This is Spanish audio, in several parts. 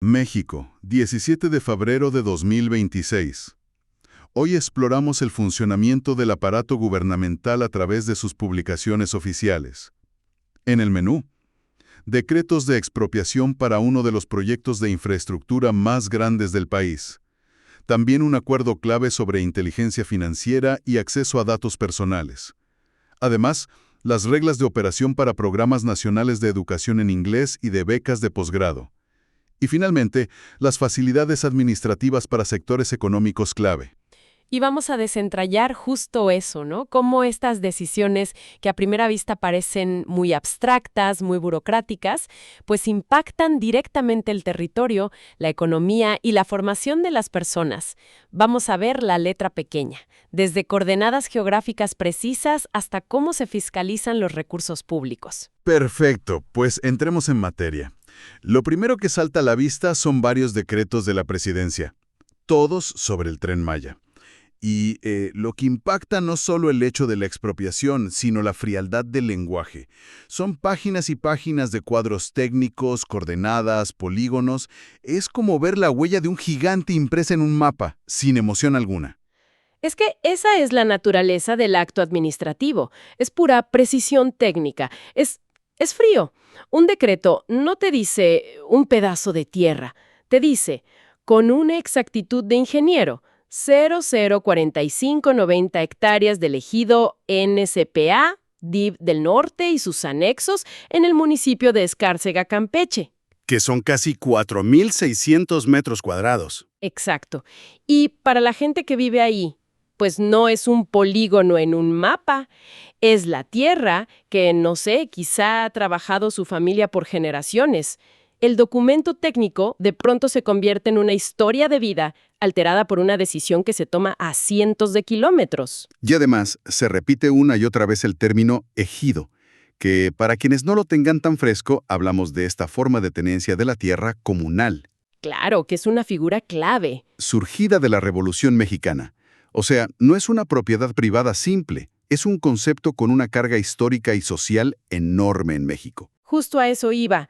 México, 17 de febrero de 2026. Hoy exploramos el funcionamiento del aparato gubernamental a través de sus publicaciones oficiales. En el menú, decretos de expropiación para uno de los proyectos de infraestructura más grandes del país. También un acuerdo clave sobre inteligencia financiera y acceso a datos personales. Además, las reglas de operación para programas nacionales de educación en inglés y de becas de posgrado. Y finalmente, las facilidades administrativas para sectores económicos clave. Y vamos a desentrañar justo eso, ¿no? Cómo estas decisiones que a primera vista parecen muy abstractas, muy burocráticas, pues impactan directamente el territorio, la economía y la formación de las personas. Vamos a ver la letra pequeña, desde coordenadas geográficas precisas hasta cómo se fiscalizan los recursos públicos. Perfecto, pues entremos en materia. Lo primero que salta a la vista son varios decretos de la presidencia, todos sobre el Tren Maya. Y lo que impacta no solo el hecho de la expropiación, sino la frialdad del lenguaje. Son páginas y páginas de cuadros técnicos, coordenadas, polígonos. Es como ver la huella de un gigante impresa en un mapa, sin emoción alguna. Es que esa es la naturaleza del acto administrativo. Es pura precisión técnica. Es frío. Un decreto no te dice un pedazo de tierra. Te dice, con una exactitud de ingeniero, 004590 hectáreas del ejido NSPA, DIV del Norte y sus anexos en el municipio de Escárcega, Campeche. Que son casi 4.600 metros cuadrados. Exacto. Y para la gente que vive ahí, pues no es un polígono en un mapa, es la tierra que, no sé, quizá ha trabajado su familia por generaciones. El documento técnico de pronto se convierte en una historia de vida alterada por una decisión que se toma a cientos de kilómetros. Y además, se repite una y otra vez el término ejido, que para quienes no lo tengan tan fresco, hablamos de esta forma de tenencia de la tierra comunal, Claro, que es una figura clave. surgida de la Revolución Mexicana. O sea, no es una propiedad privada simple, es un concepto con una carga histórica y social enorme en México. Justo a eso iba.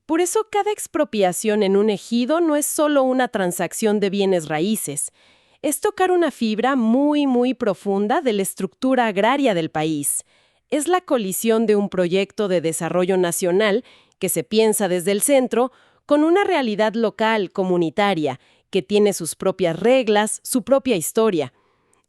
Por eso cada expropiación en un ejido no es solo una transacción de bienes raíces. Es tocar una fibra muy, muy profunda de la estructura agraria del país. Es la colisión de un proyecto de desarrollo nacional que se piensa desde el centro con una realidad local, comunitaria, que tiene sus propias reglas, su propia historia.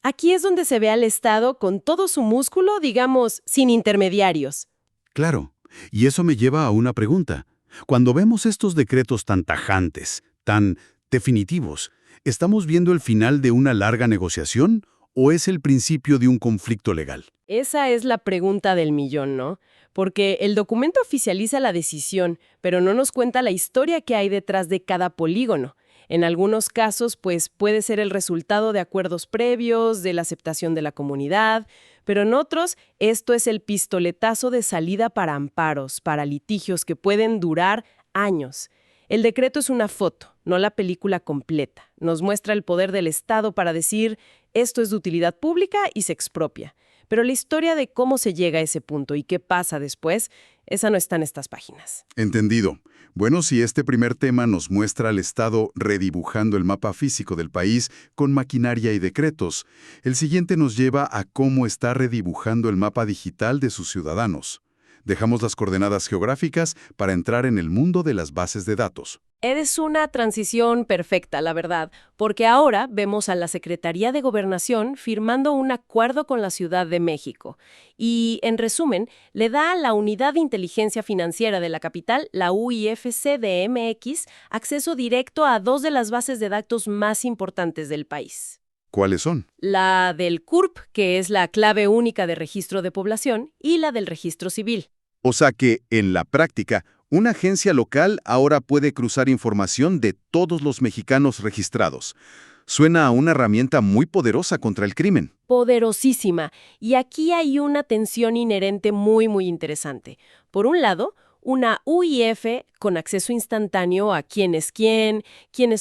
Aquí es donde se ve al Estado con todo su músculo, digamos, sin intermediarios. Claro, y eso me lleva a una pregunta. Cuando vemos estos decretos tan tajantes, tan definitivos, ¿estamos viendo el final de una larga negociación o es el principio de un conflicto legal? Esa es la pregunta del millón, ¿no? Porque el documento oficializa la decisión, pero no nos cuenta la historia que hay detrás de cada polígono. En algunos casos, pues puede ser el resultado de acuerdos previos, de la aceptación de la comunidad, pero en otros, esto es el pistoletazo de salida para amparos, para litigios que pueden durar años. El decreto es una foto, no la película completa. Nos muestra el poder del Estado para decir, esto es de utilidad pública y se expropia. Pero la historia de cómo se llega a ese punto y qué pasa después, esa no está en estas páginas. Entendido. Bueno, si este primer tema nos muestra al Estado redibujando el mapa físico del país con maquinaria y decretos, el siguiente nos lleva a cómo está redibujando el mapa digital de sus ciudadanos. Dejamos las coordenadas geográficas para entrar en el mundo de las bases de datos. Es una transición perfecta, la verdad, porque ahora vemos a la Secretaría de Gobernación firmando un acuerdo con la Ciudad de México. Y, en resumen, le da a la Unidad de Inteligencia Financiera de la capital, la UIFCDMX, acceso directo a dos de las bases de datos más importantes del país. ¿Cuáles son? La del CURP, que es la clave única de registro de población, y la del registro civil. O sea que, en la práctica, una agencia local ahora puede cruzar información de todos los mexicanos registrados. Suena a una herramienta muy poderosa contra el crimen. Poderosísima. Y aquí hay una tensión inherente muy, muy interesante. Por un lado, una UIF con acceso instantáneo a quién es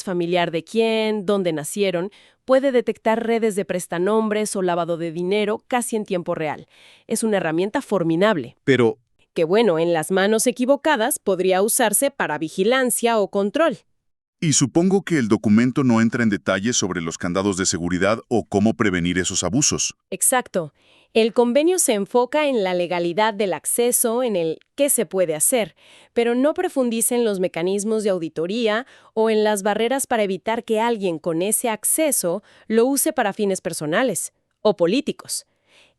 familiar de quién, dónde nacieron, puede detectar redes de prestanombres o lavado de dinero casi en tiempo real. Es una herramienta formidable, Pero, que bueno, en las manos equivocadas podría usarse para vigilancia o control. Y supongo que el documento no entra en detalles sobre los candados de seguridad o cómo prevenir esos abusos. Exacto. El convenio se enfoca en la legalidad del acceso, en el qué se puede hacer, pero no profundiza en los mecanismos de auditoría o en las barreras para evitar que alguien con ese acceso lo use para fines personales o políticos.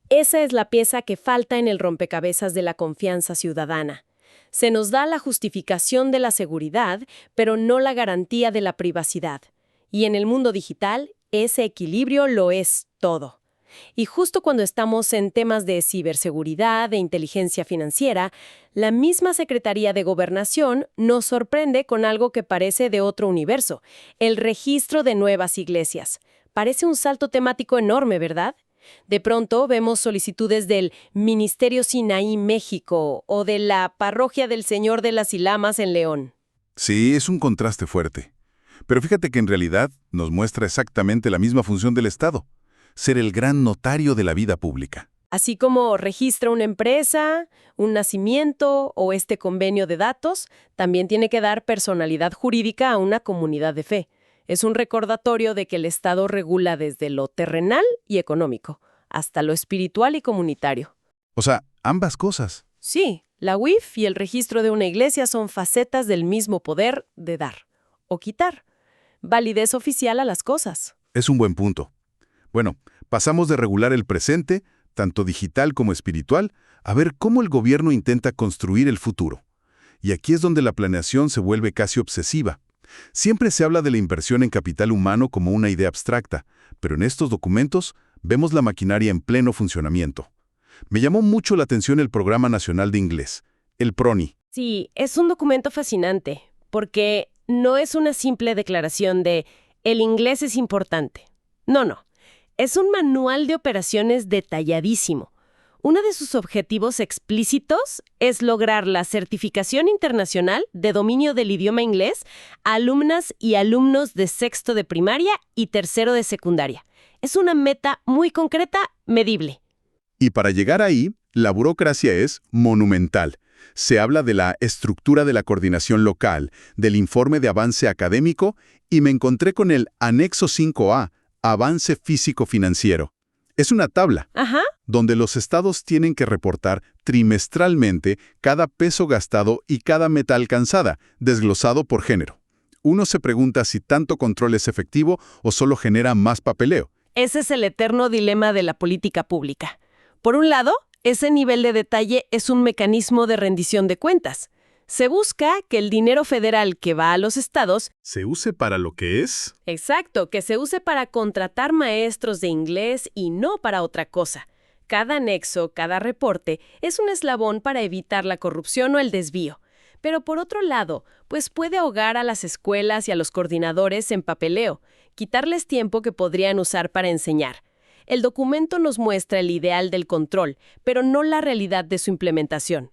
Esa es la pieza que falta en el rompecabezas de la confianza ciudadana. Se nos da la justificación de la seguridad, pero no la garantía de la privacidad. Y en el mundo digital, ese equilibrio lo es todo. Y justo cuando estamos en temas de ciberseguridad, de inteligencia financiera, la misma Secretaría de Gobernación nos sorprende con algo que parece de otro universo, el registro de nuevas iglesias. Parece un salto temático enorme, ¿verdad? De pronto vemos solicitudes del Ministerio Sinaí México o de la Parroquia del Señor de las Ilamas en León. Sí, es un contraste fuerte. Pero fíjate que en realidad nos muestra exactamente la misma función del Estado: ser el gran notario de la vida pública. Así como registra una empresa, un nacimiento o este convenio de datos, también tiene que dar personalidad jurídica a una comunidad de fe. Es un recordatorio de que el Estado regula desde lo terrenal y económico, hasta lo espiritual y comunitario. O sea, ambas cosas. Sí, la UIF y el registro de una iglesia son facetas del mismo poder de dar o quitar. Validez oficial a las cosas. Es un buen punto. Bueno, pasamos de regular el presente, tanto digital como espiritual, a ver cómo el gobierno intenta construir el futuro. Y aquí es donde la planeación se vuelve casi obsesiva. Siempre se habla de la inversión en capital humano como una idea abstracta, pero en estos documentos vemos la maquinaria en pleno funcionamiento. Me llamó mucho la atención el Programa Nacional de Inglés, el PRONI. Sí, es un documento fascinante, porque no es una simple declaración de «el inglés es importante». No. Es un manual de operaciones detalladísimo. Uno de sus objetivos explícitos es lograr la certificación internacional de dominio del idioma inglés a alumnas y alumnos de sexto de primaria y tercero de secundaria. Es una meta muy concreta, medible. Y para llegar ahí, la burocracia es monumental. Se habla de la estructura de la coordinación local, del informe de avance académico, y me encontré con el anexo 5A, avance físico-financiero. Es una tabla donde los estados tienen que reportar trimestralmente cada peso gastado y cada meta alcanzada, desglosado por género. Uno se pregunta si tanto control es efectivo o solo genera más papeleo. Ese es el eterno dilema de la política pública. Por un lado, ese nivel de detalle es un mecanismo de rendición de cuentas. Se busca que el dinero federal que va a los estados ¿se use para lo que es? Exacto, que se use para contratar maestros de inglés y no para otra cosa. Cada anexo, cada reporte, es un eslabón para evitar la corrupción o el desvío. Pero por otro lado, pues puede ahogar a las escuelas y a los coordinadores en papeleo, quitarles tiempo que podrían usar para enseñar. El documento nos muestra el ideal del control, pero no la realidad de su implementación.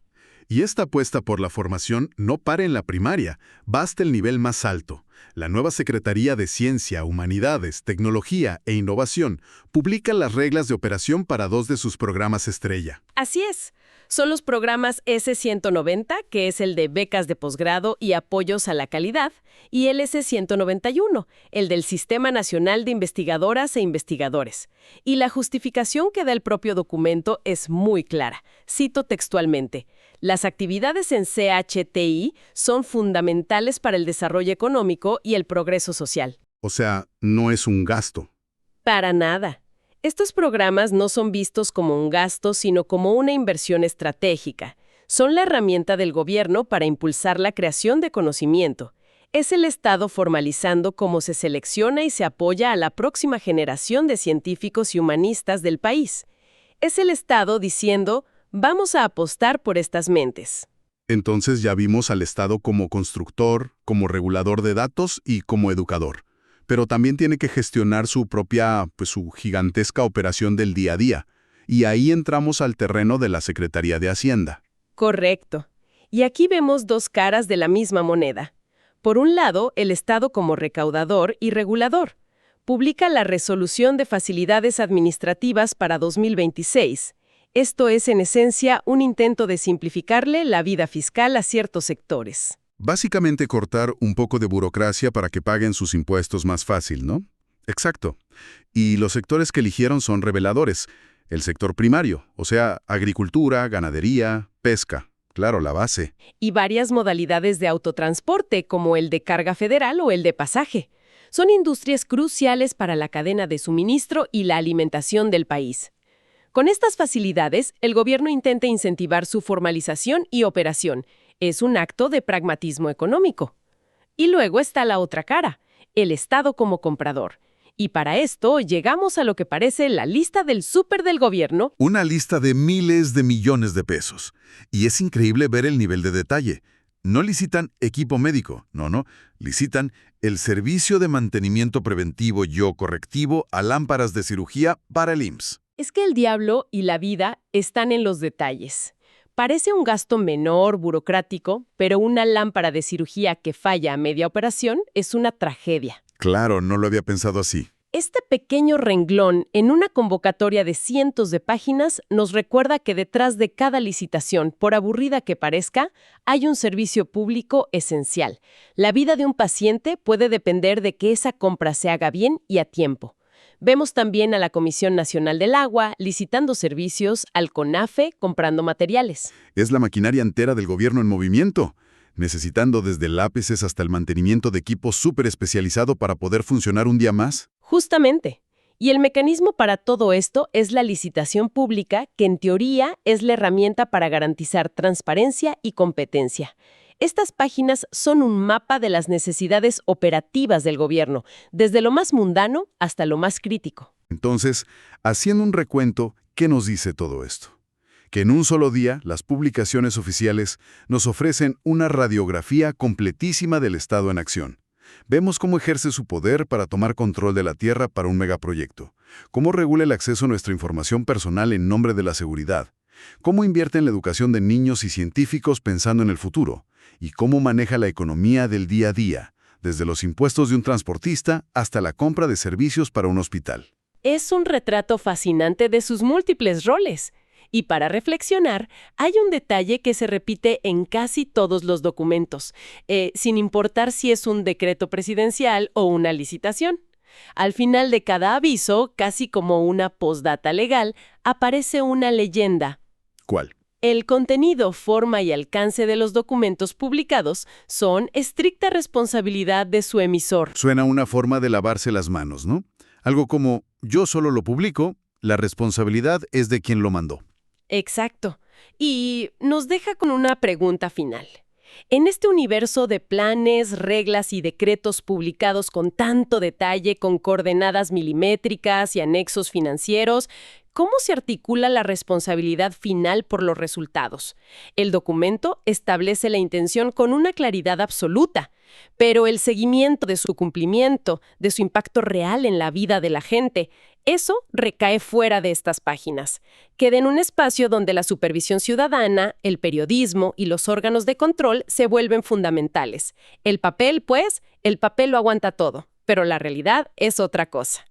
Y esta apuesta por la formación no para en la primaria, va hasta el nivel más alto. La nueva Secretaría de Ciencia, Humanidades, Tecnología e Innovación publica las reglas de operación para 2 de sus programas estrella. Así es. Son los programas S190, que es el de becas de posgrado y apoyos a la calidad, y el S191, el del Sistema Nacional de Investigadoras e Investigadores. Y la justificación que da el propio documento es muy clara. Cito textualmente: las actividades en CHTI son fundamentales para el desarrollo económico y el progreso social. O sea, no es un gasto. Para nada. Estos programas no son vistos como un gasto, sino como una inversión estratégica. Son la herramienta del gobierno para impulsar la creación de conocimiento. Es el Estado formalizando cómo se selecciona y se apoya a la próxima generación de científicos y humanistas del país. Es el Estado diciendo: vamos a apostar por estas mentes. Entonces ya vimos al Estado como constructor, como regulador de datos y como educador. Pero también tiene que gestionar su propia, su gigantesca operación del día a día. Y ahí entramos al terreno de la Secretaría de Hacienda. Correcto. Y aquí vemos dos caras de la misma moneda. Por un lado, el Estado como recaudador y regulador. Publica la Resolución de Facilidades Administrativas para 2026. Esto es, en esencia, un intento de simplificarle la vida fiscal a ciertos sectores. Básicamente cortar un poco de burocracia para que paguen sus impuestos más fácil, ¿no? Exacto. Y los sectores que eligieron son reveladores. El sector primario, o sea, agricultura, ganadería, pesca. Claro, la base. Y varias modalidades de autotransporte, como el de carga federal o el de pasaje. Son industrias cruciales para la cadena de suministro y la alimentación del país. Con estas facilidades, el gobierno intenta incentivar su formalización y operación. Es un acto de pragmatismo económico. Y luego está la otra cara, el Estado como comprador. Y para esto llegamos a lo que parece la lista del súper del gobierno. Una lista de miles de millones de pesos. Y es increíble ver el nivel de detalle. No licitan equipo médico, no. Licitan el servicio de mantenimiento preventivo y o correctivo a lámparas de cirugía para el IMSS. Es que el diablo y la vida están en los detalles. Parece un gasto menor, burocrático, pero una lámpara de cirugía que falla a media operación es una tragedia. Claro, no lo había pensado así. Este pequeño renglón en una convocatoria de cientos de páginas nos recuerda que detrás de cada licitación, por aburrida que parezca, hay un servicio público esencial. La vida de un paciente puede depender de que esa compra se haga bien y a tiempo. Vemos también a la Comisión Nacional del Agua licitando servicios, al CONAFE comprando materiales. Es la maquinaria entera del gobierno en movimiento, necesitando desde lápices hasta el mantenimiento de equipo súper especializado para poder funcionar un día más. Justamente. Y el mecanismo para todo esto es la licitación pública, que en teoría es la herramienta para garantizar transparencia y competencia. Estas páginas son un mapa de las necesidades operativas del gobierno, desde lo más mundano hasta lo más crítico. Entonces, haciendo un recuento, ¿qué nos dice todo esto? Que en un solo día las publicaciones oficiales nos ofrecen una radiografía completísima del Estado en acción. Vemos cómo ejerce su poder para tomar control de la tierra para un megaproyecto, cómo regula el acceso a nuestra información personal en nombre de la seguridad, cómo invierte en la educación de niños y científicos pensando en el futuro, y cómo maneja la economía del día a día, desde los impuestos de un transportista hasta la compra de servicios para un hospital. Es un retrato fascinante de sus múltiples roles. Y para reflexionar, hay un detalle que se repite en casi todos los documentos, sin importar si es un decreto presidencial o una licitación. Al final de cada aviso, casi como una postdata legal, aparece una leyenda. ¿Cuál? El contenido, forma y alcance de los documentos publicados son estricta responsabilidad de su emisor. Suena una forma de lavarse las manos, ¿no? Algo como, yo solo lo publico, la responsabilidad es de quien lo mandó. Exacto. Y nos deja con una pregunta final. En este universo de planes, reglas y decretos publicados con tanto detalle, con coordenadas milimétricas y anexos financieros, ¿cómo se articula la responsabilidad final por los resultados? El documento establece la intención con una claridad absoluta, pero el seguimiento de su cumplimiento, de su impacto real en la vida de la gente, eso recae fuera de estas páginas. Queda en un espacio donde la supervisión ciudadana, el periodismo y los órganos de control se vuelven fundamentales. El papel lo aguanta todo, pero la realidad es otra cosa.